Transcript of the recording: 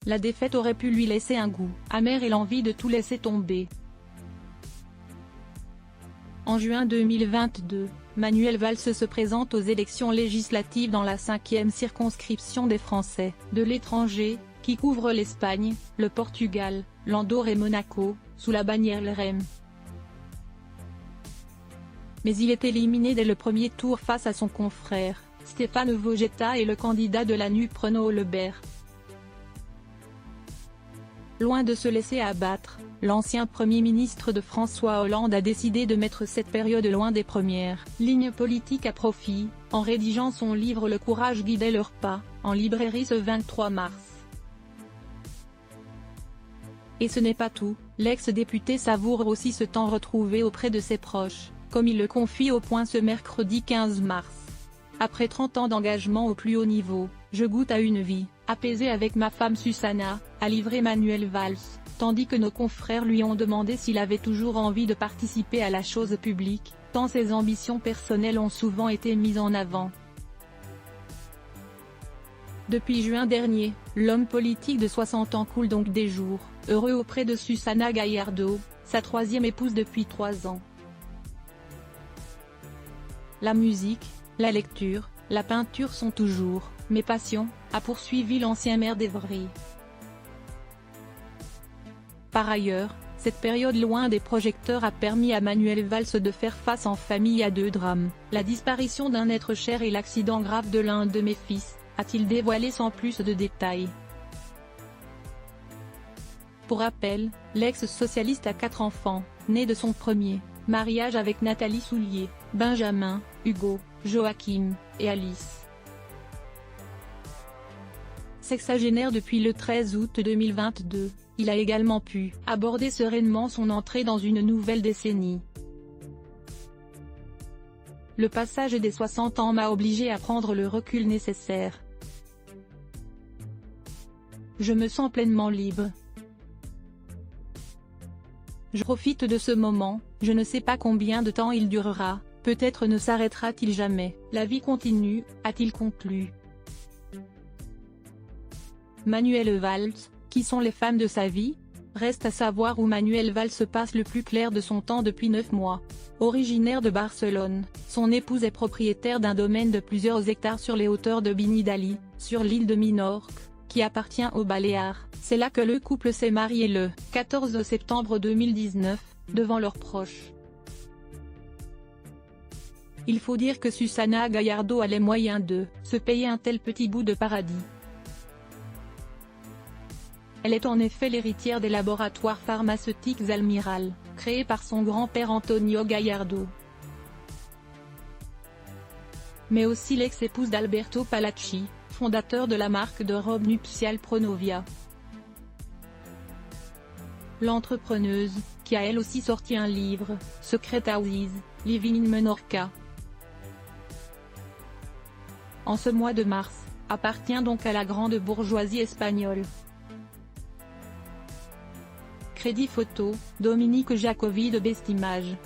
La défaite aurait pu lui laisser un goût amer et l'envie de tout laisser tomber. En juin 2022, Manuel Valls se présente aux élections législatives dans la 5e circonscription des Français de l'étranger, qui couvre l'Espagne, le Portugal, l'Andorre et Monaco, sous la bannière LREM. Mais il est éliminé dès le premier tour face à son confrère, Stéphane Vojetta et le candidat de la NUP Renaud Lebert. Loin de se laisser abattre, l'ancien Premier ministre de François Hollande a décidé de mettre cette période loin des premières lignes politiques à profit, en rédigeant son livre Le courage guidait leurs pas, en librairie ce 23 mars. Et ce n'est pas tout, l'ex-député savoure aussi ce temps retrouvé auprès de ses proches, comme il le confie au Point ce mercredi 15 mars. Après 30 ans d'engagement au plus haut niveau, je goûte à une vie apaisée avec ma femme Susanna, a livré Manuel Valls, tandis que nos confrères lui ont demandé s'il avait toujours envie de participer à la chose publique, tant ses ambitions personnelles ont souvent été mises en avant. Depuis juin dernier, l'homme politique de 60 ans coule donc des jours heureux auprès de Susana Gallardo, sa troisième épouse depuis 3 ans. La musique, la lecture, la peinture sont toujours mes passions, a poursuivi l'ancien maire d'Évry. Par ailleurs, cette période loin des projecteurs a permis à Manuel Valls de faire face en famille à 2 drames, la disparition d'un être cher et l'accident grave de l'un de mes fils, a-t-il dévoilé sans plus de détails. Pour rappel, l'ex-socialiste a 4 enfants, nés de son premier mariage avec Nathalie Soulier, Benjamin, Hugo, Joachim, et Alice. Sexagénaire depuis le 13 août 2022, il a également pu aborder sereinement son entrée dans une nouvelle décennie. Le passage des 60 ans m'a obligé à prendre le recul nécessaire. Je me sens pleinement libre. Je profite de ce moment, je ne sais pas combien de temps il durera, peut-être ne s'arrêtera-t-il jamais, la vie continue, a-t-il conclu. Manuel Valls, qui sont les femmes de sa vie? Reste à savoir où Manuel Valls passe le plus clair de son temps depuis 9 mois. Originaire de Barcelone, son épouse est propriétaire d'un domaine de plusieurs hectares sur les hauteurs de Binidali, sur l'île de Minorque, qui appartient aux Baléares. C'est là que le couple s'est marié le 14 septembre 2019, devant leurs proches. Il faut dire que Susana Gallardo a les moyens de se payer un tel petit bout de paradis. Elle est en effet l'héritière des laboratoires pharmaceutiques Almiral, créés par son grand-père Antonio Gallardo. Mais aussi l'ex-épouse d'Alberto Palacci, fondateur de la marque de robe nuptiale Pronovia. L'entrepreneuse, qui a elle aussi sorti un livre, Secret Houses, Living in Menorca. En ce mois de mars, appartient donc à la grande bourgeoisie espagnole. Crédit photo, Dominique Jacovi de Bestimage.